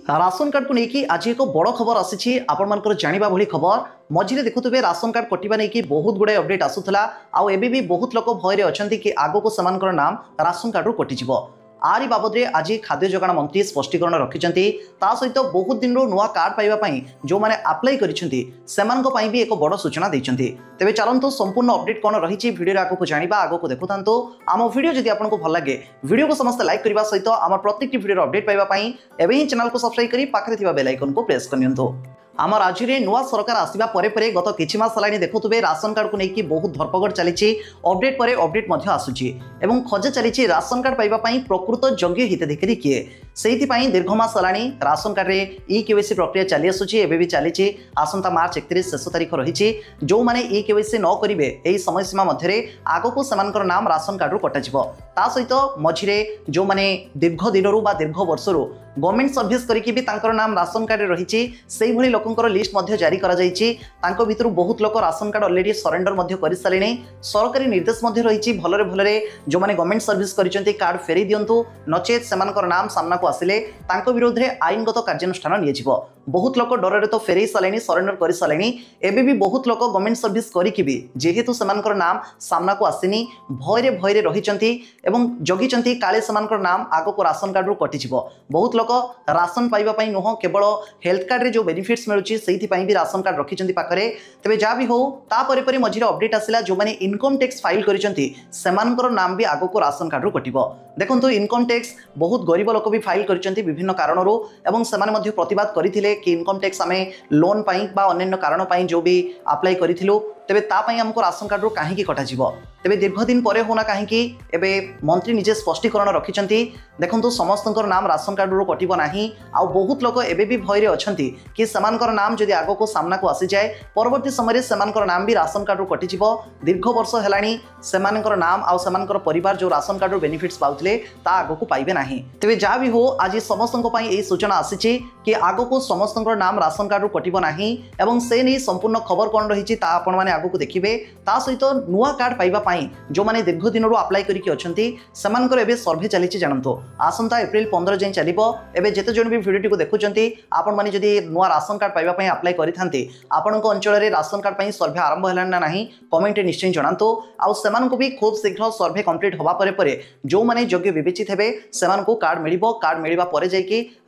Ration card को लेकिन आज एक बड़ खबर आसी आपण जाना भाई खबर मझे देखुए राशन कार्ड कटिवा नहीं बहुत गुड़ाए अपडेट आसूला भी बहुत लोग भय अच्छा कि आगक से नाम राशन कार्ड रू कटिज आरी बाबद में आज खाद्य जोगाण मंत्री स्पष्टीकरण रखिंट सहित बहुत दिन नुआ कार्ड पाइबापी जो मैंने आप्लाय कर भी एक बड़ सूचना देते तेज चलतु संपूर्ण अपडेट कौन रही भिडियो आगे जाना आगक देखु था आम भिडियो जब आपको भल लगे भिडियो को समस्त लाइक करने सहित आम प्रत्येक भिडियो अपडेट पाइबापी एवं ही चैनल को सब्सक्राइब कर पाखे बेल आइकन को प्रेस करनी। आम राज्य में नुआ सरकार आसवा गत किछि मास है देखुए राशन कार्ड को लेकिन बहुत धरपगड़ चली अपडेट पर अपडेट आसूची खोजा चली राशन कार्ड पाइबापी प्रकृत योग्य हिताधिकारी किए से दीर्घ मास है राशन कार्ड में ई-केवाईसी प्रक्रिया चली आसूची एवं भी चली आसंता मार्च 31 शेष तारीख रही जो मैंने ई-केवाईसी न करेंगे यही समय सीमा मध्य आगक से नाम राशन कार्ड रू कटाଯିव ता सहित मझिरे जो मैंने दीर्घ दिन दीर्घ वर्ष गवर्नमेंट सर्विस करके भी नाम राशन कार्ड रही से भली लोकंकर लिस्ट जारी करा भितर बहुत लोग राशन कार्ड अलरेडी सरेंडर कर सारे सरकारी निर्देश रही भलरे भलरे जो मैंने गवर्नमेंट सर्विस कर कार्ड फेरी दिंतु नचेत से नाम सामना को आसिले विरोध में आईनगत कार्यानुष्ठान नियाजिव बहुत लोग डर तो फेरई सारे सरेंडर कर सारे एवं भी बहुत लोग गवर्नमेंट सर्विस करके भी जेहेतु से नाम सामना को आसनी भयरे भयरे रही जगी काले से नाम आगक राशन कार्ड रू कटिज बहुत लोग राशन पाइबापी नुह केवल हेल्थ कार्ड रे जो बेनिफिट्स मिलूँ से भी राशन कार्ड रखिंट पाखे तेज जहाँ भी हो तापर मझे अपडेट आसला जो मैंने इनकम टैक्स फाइल कर नाम भी आगक राशन कार्ड रू कटिब देखो इनकम टैक्स बहुत गरीब लोक भी फाइल कर विभिन्न कारणों से प्रतिवाद करते कि इनकम टैक्स आम लोन अन्य कारण जो भी आप्लाय करूँ तेरे तापाई आमको राशन कार्ड रू कहीं कटाଯିव तेरे दीर्घ दिन पर होना कहीं एवं मंत्री निजे स्पष्टीकरण रखिंट देखो समस्त नाम राशन कार्ड रू कटिब ना आ बहुत लोग एवं भी भयरे अच्छा कि सेमानकर नाम जदि आग को सामना को आसी जाए परवर्ती समय सेमानकर नाम भी राशन कार्ड रू कटिजिव दीर्घ वर्ष है सेमानकर नाम आउ सेमानकर परिवार जो राशन कार्ड रू बेनिफिट्स पाउथिले ता आग को पाइबे नाही तेरे जहाँ भी हो आज समस्त यही सूचना आसी कि आग को समस्त नाम राशन कार्ड रू कटिब नाही एवं से नहीं संपूर्ण खबर कौन रही आपण मैंने आगक देखिए ता सहित नुआ कार्ड पाइबापी जो मैंने दीर्घ दिन आप्लाय करके सर्भे चली जानतु आसंता एप्रिल 15 जाए चलो एवं जिते जन भी भिडियो को देखुंत आपण मैंने जदि नुआ राशन कार्ड पाइबापी आप्लाय करते आपण अंचल में राशन कार्ड पर सर्भे आरंभ है ना कमेंट निश्चय जनातु आउ भी खूब शीघ्र सर्भे कंप्लीट होगा पर जो मैंने योग्य विवेचित हे से कार्ड मिल कार्ड मिलवा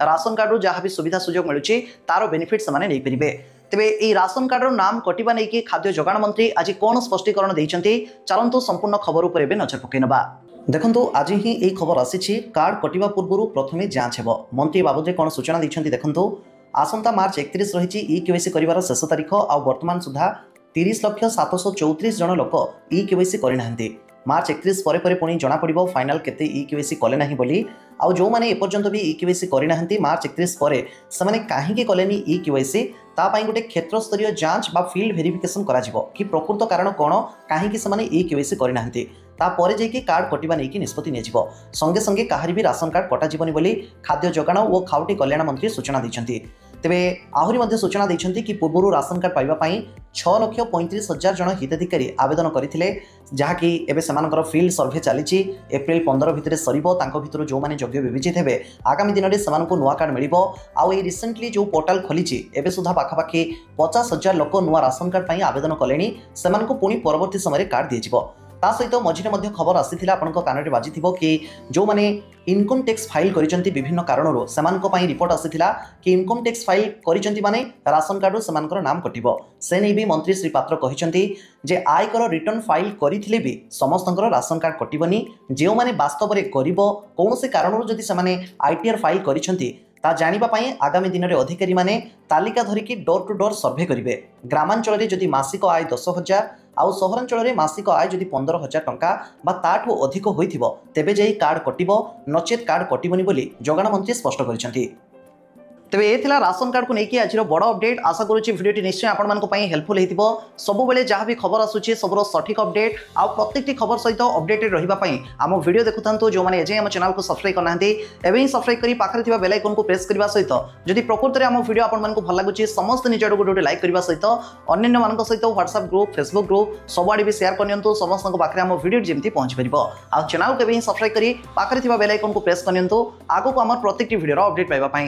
राशन कार्ड जहाँ भी सुविधा सुजोग मिलूँ तार बेनिफिट से पारे तेरे ये राशन कार्ड नाम कटिबा नहीं खाद्य जोगाण मंत्री आज कौन स्पष्टीकरण देते चलतु संपूर्ण खबर उपर नजर पकईनवा देखो आज ही ये खबर आसी कार्ड कटिबा पूर्व प्रथमे जांच हो मंत्री बाबद कौन सूचना देते देखो आसंता मार्च 31 रही ई-केवाईसी कर शेष तारीख आ बर्तमान सुधा 30,734 जन लोक ई-केवाईसी करना मार्च 31 पर पुणी जना पड़ो फाइनाल केते ई-केवाईसी कले ना बोली आउ जो मैंने एपर्यंत भी ई-केवाईसी करना मार्च 31 पर से कहीं कलेनी ई-केवाईसी तापाई गोटे क्षेत्र स्तरीय जांच बा फील्ड वेरिफिकेशन कि प्रकृत कारण कौन कहीं से ई-केवाईसी करना तापर जाकि कार्ड कटिबा नहीं निष्पत्ति नियाजिव संगे संगे कहार भी राशन कार्ड कटाजिबनी बोली खाद्य जोगाण और खाउटी कल्याण मंत्री सूचना देते तेरे आहरी सूचना देते कि पूर्व राशन कार्ड पाइबापी 6,35,000 जन हिताधिकारी आवेदन करते जहाँकि एवं फील्ड सर्भे चली एप्रिल 15 भितर सर जो मैंने योग्य विवेचित हे आगामी दिन में से नुआ कार्ड मिल आई रिसेंटली जो पोर्टाल खोली एवं सुधा पाखापाखि 50,000 लोक नुआ राशन कार्ड पर आवेदन कले पुणी परवर्ती समय कार्ड दिज्व ता सहित मझे खबर आसी कान में बाजी कि जो मैंने इनकम टैक्स फाइल कर विभिन्न कारणों से रिपोर्ट आसीला कि इनकम टैक्स फाइल कर राशन कार्ड से नाम कटिब से नहीं भी मंत्री श्री पात्र कहते जे आयकर रिटर्न फाइल करते भी समस्त राशन कार्ड कटबनी जो मैंने वास्तव में गरीब कौन से कारणों जदि से आईटीआर फाइल कर जानापी आगामी दिन में अधिकारी माने तालिका धरिकी डोर टू डोर सर्भे करेंगे ग्रामांचल में जदि मासिक आय 10,000 आउ सहरांचल में मासिक आय जदि 15,000 टंका ताठू अधिक होइथिबो तेबे जाई कार्ड कटिबो नचेत कार्ड कटिबनी बोली जोगाण मंत्री स्पष्ट करिसेंती तेरे ये राशन कार्ड को लेकिन आज बड़ अपडेट आशा करुच्ची भिडियो निश्चय आपंप हेल्पफुल हो सब बेले जहाँ भी खबर आसूची सब सठिक अपडेट आ प्रत्येक खबर सहित अपडेटेड रही आम भिडियो देखुं जो मैंने एजाएं आम चैनल को सब्सक्राइब करना एवं सब्सक्राइब कर पाखे बेल आइकन को प्रेस करने सहित जदि प्रकृत में आम भिडियो आपको भल लगुच समस्त निज आड़ गोटे लाइक करने सहित अन्य मान सहित व्हाट्सएप ग्रुप फेसबुक ग्रुप सबुआड़े भी शेयर करनी समस्त पाखे आम भिडियो जमी पहुंच पार आ चैनल को सब्सक्राइब कर पाखे बेल आइकन को प्रेस करनी आगक आम प्रत्येक भिडियो अपडेट पाइबापी।